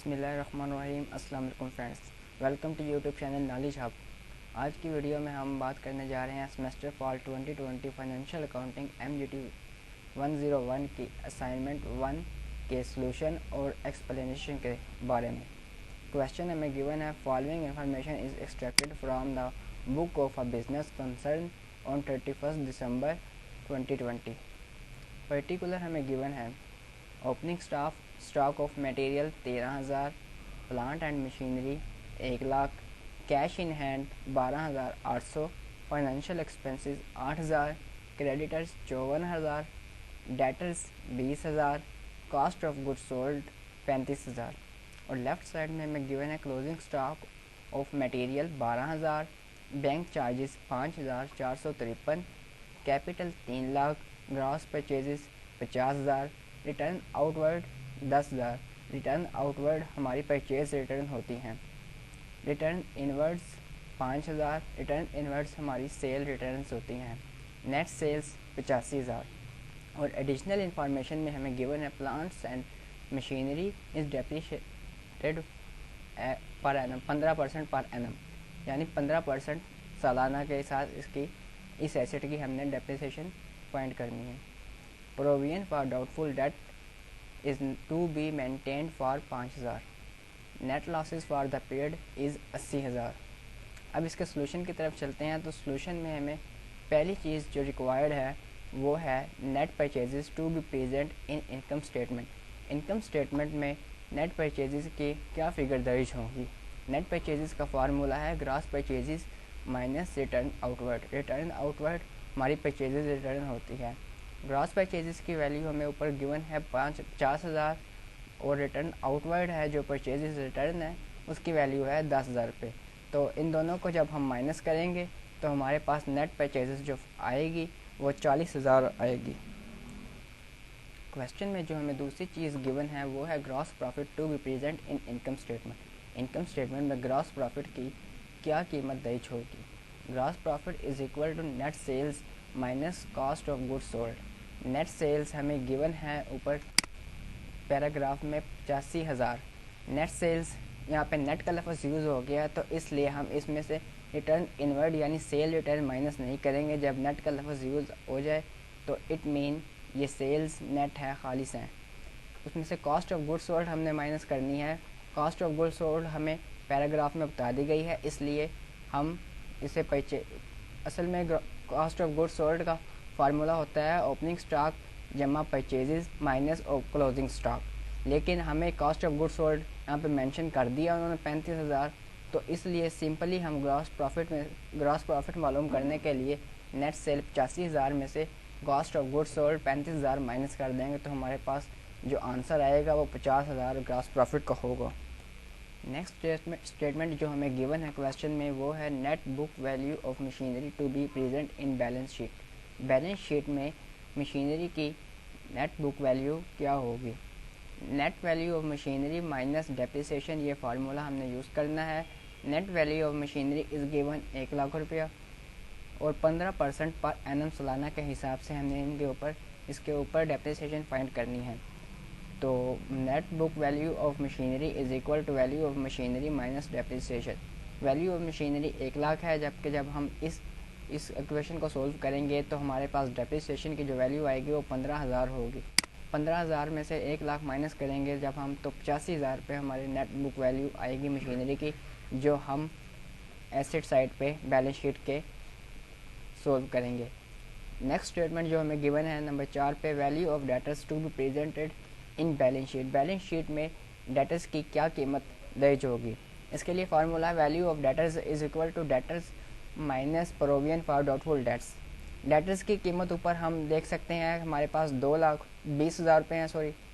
بسم اللہ الرحمن الرحیم۔ السلام علیکم friends, welcome to YouTube channel knowledge hub. آج کی ویڈیو میں ہم بات کرنے جا رہے ہیں سیمسٹر فال 2020 فائنینشیل اکاؤنٹنگ MGT 101 کی اسائنمنٹ 1 کے سلوشن اور ایکسپلینیشن کے بارے میں۔ کویشچن ہمیں گیون ہے، following information is extracted from the book of a business concern on 31 December 2020۔ Particular ہمیں گیون ہے opening stock of material 13,000، plant and machinery 1,00,000، cash in hand 12,800، financial expenses 8,000، creditors 54,000، debtors 20,000، cost of good sold 35,000۔ اور left side میں ہمیں given ہے closing stock of material 12,000، bank charges 5,453، capital 3,00,000، gross purchases 50,000، return out word 10,000۔ Return outward ہماری purchase return ہوتی ہیں۔ Return انورڈز 5,000، return انورڈز ہماری cell returns ہوتی ہیں۔ Net sales 85,000۔ اور ایڈیشنل انفارمیشن میں ہمیں گیون ہے plants and machinery is depreciated پر اینم 15% پر اینم، یعنی 15% سالانہ کے ساتھ اس ایسٹ کی ہم نے ڈیپریسیشن فائنڈ کرنی ہے۔ Provision for doubtful debt is to be maintained for 5,000۔ Net losses for the period is 80,000۔ اب اس کے سلوشن کی طرف چلتے ہیں۔ تو سلوشن میں ہمیں پہلی چیز جو ریکوائرڈ ہے وہ ہے net purchases to be present in income statement. Income statement میں نیٹ پرچیزز کی کیا فگر درج ہوں گی؟ نیٹ پرچیزز کا فارمولہ ہے gross purchases minus return outward. Return outward ہماری پرچیزز ریٹرن ہوتی ہے۔ گراس پرچیزز کی ویلیو ہمیں اوپر گیون ہے 50,000، اور ریٹرن آؤٹ ورڈ ہے جو پرچیزز ریٹرن ہے اس کی ویلیو ہے 10,000 روپے۔ تو ان دونوں کو جب ہم مائنس کریں گے تو ہمارے پاس نیٹ پرچیزز جو آئے گی وہ 40,000 آئے گی۔ کویشچن میں جو ہمیں دوسری چیز گیون ہے وہ ہے gross profit to be present in income statement. Income statement میں گراس پروفٹ کی کیا قیمت درج ہوگی؟ Gross profit is equal to net sales minus cost of good sold. Net sales ہمیں گیون ہے اوپر پیراگراف میں 85,000۔ نیٹ سیلز یہاں پہ نیٹ کا لفظ یوز ہو گیا تو اس لیے ہم اس میں سے ریٹرن انورڈ یعنی سیل ریٹرن مائنس نہیں کریں گے۔ جب نیٹ کا لفظ یوز ہو جائے تو اٹ مین یہ سیلز نیٹ ہے، خالص ہیں۔ اس میں سے کاسٹ آف گڈ سولڈ ہم نے مائنس کرنی ہے۔ کاسٹ آف گڈ سولڈ ہمیں پیراگراف میں بتا دی گئی ہے، اس لیے ہم اسے اصل میں کاسٹ آف گڈ سولڈ کا فارمولہ ہوتا ہے اوپننگ اسٹاک جمع پرچیزز مائنس کلوزنگ اسٹاک، لیکن ہمیں کاسٹ آف گڈ سولڈ یہاں پہ مینشن کر دیا انہوں نے 35,000، تو اس لیے سمپلی ہم گراس پروفٹ معلوم کرنے کے لیے نیٹ سیل 85,000 میں سے cost of good sold 35,000 minus کر دیں گے تو ہمارے پاس جو آنسر آئے گا وہ 50,000 گراس پروفٹ کا ہوگا۔ نیکسٹ اسٹیٹمنٹ جو ہمیں گیون ہے کویشچن میں وہ ہے net book value of machinery to be present in balance sheet. Balance sheet میں مشینری کی نیٹ بک ویلیو کیا ہوگی؟ Net value of machinery minus depreciation, یہ فارمولہ ہم نے یوز کرنا ہے۔ Net value of machinery is given 1,00,000 روپیہ، اور 15% پر اینم سالانہ کے حساب سے ہم نے اس کے اوپر ڈیپریسیشن فائنڈ کرنی ہے۔ تو net book value of machinery is equal to value of machinery minus depreciation. Value of machinery 1,00,000 ہے، جبکہ جب ہم اس ایکویشن کو سولو کریں گے تو ہمارے پاس ڈیپریسیشن کی جو ویلیو آئے گی وہ 15,000 ہوگی۔ 15,000 میں سے 1,00,000 مائنس کریں گے جب ہم، تو 85,000 روپے ہماری نیٹ بک ویلیو آئے گی مشینری کی، جو ہم ایسٹ سائڈ پہ بیلنس شیٹ کے سولو کریں گے۔ نیکسٹ اسٹیٹمنٹ جو ہمیں گیون ہے نمبر 4 پہ، value of debtors to be presented in balance sheet. Balance sheet میں ڈیٹرز کی کیا قیمت درج ہوگی؟ اس کے لیے formula value of debtors is equal to debtors minus provision for doubtful debts. Debtors کی قیمت اوپر ہم دیکھ سکتے ہیں ہمارے پاس 20,000 روپے ہیں،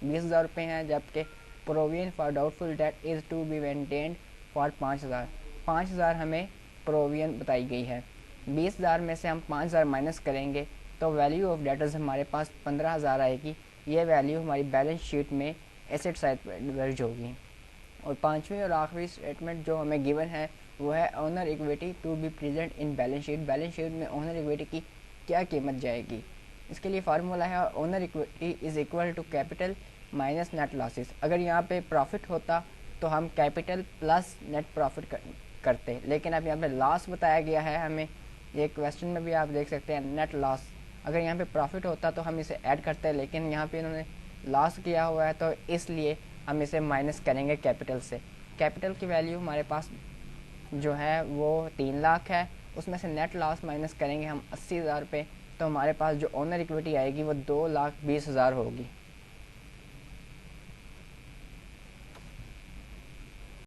20,000 روپے ہیں، جبکہ provision for doubtful debt is to be maintained for 5,000۔ 5,000 ہمیں پروویژن بتائی گئی ہے۔ 20,000 میں سے ہم 5,000 مائنس کریں گے تو ویلیو آف ڈیٹرز ہمارے پاس 15,000 آئے گی۔ یہ ویلیو ہماری بیلنس شیٹ میں ایسٹ سائڈ پر درج ہوگی۔ اور پانچویں اور آخری اسٹیٹمنٹ جو ہمیں گیون ہے وہ ہے owner equity to be present in balance sheet. Balance sheet میں اونر ایکویٹی کی کیا قیمت جائے گی؟ اس کے لیے فارمولہ ہے owner equity is equal to capital minus net losses. اگر یہاں پہ پروفٹ ہوتا تو ہم کیپٹل پلس نیٹ پروفٹ کرتے ہیں، لیکن اب یہاں پہ لاس بتایا گیا ہے ہمیں، یہ کویسچن میں بھی آپ دیکھ سکتے ہیں نیٹ لاس، اگر یہاں پہ پروفٹ ہوتا تو ہم اسے ایڈ کرتے ہیں، لیکن یہاں پہ انہوں نے لاس کیا ہوا ہے تو اس لیے ہم اسے مائنس کریں گے کیپٹل سے. کیپٹل کی ویلیو ہمارے پاس جو ہے وہ 3 لاکھ ہے، اس میں سے نیٹ لاس مائنس کریں گے ہم 80,000 روپے، تو ہمارے پاس جو اونر ایکویٹی آئے گی وہ 2,20,000 ہوگی.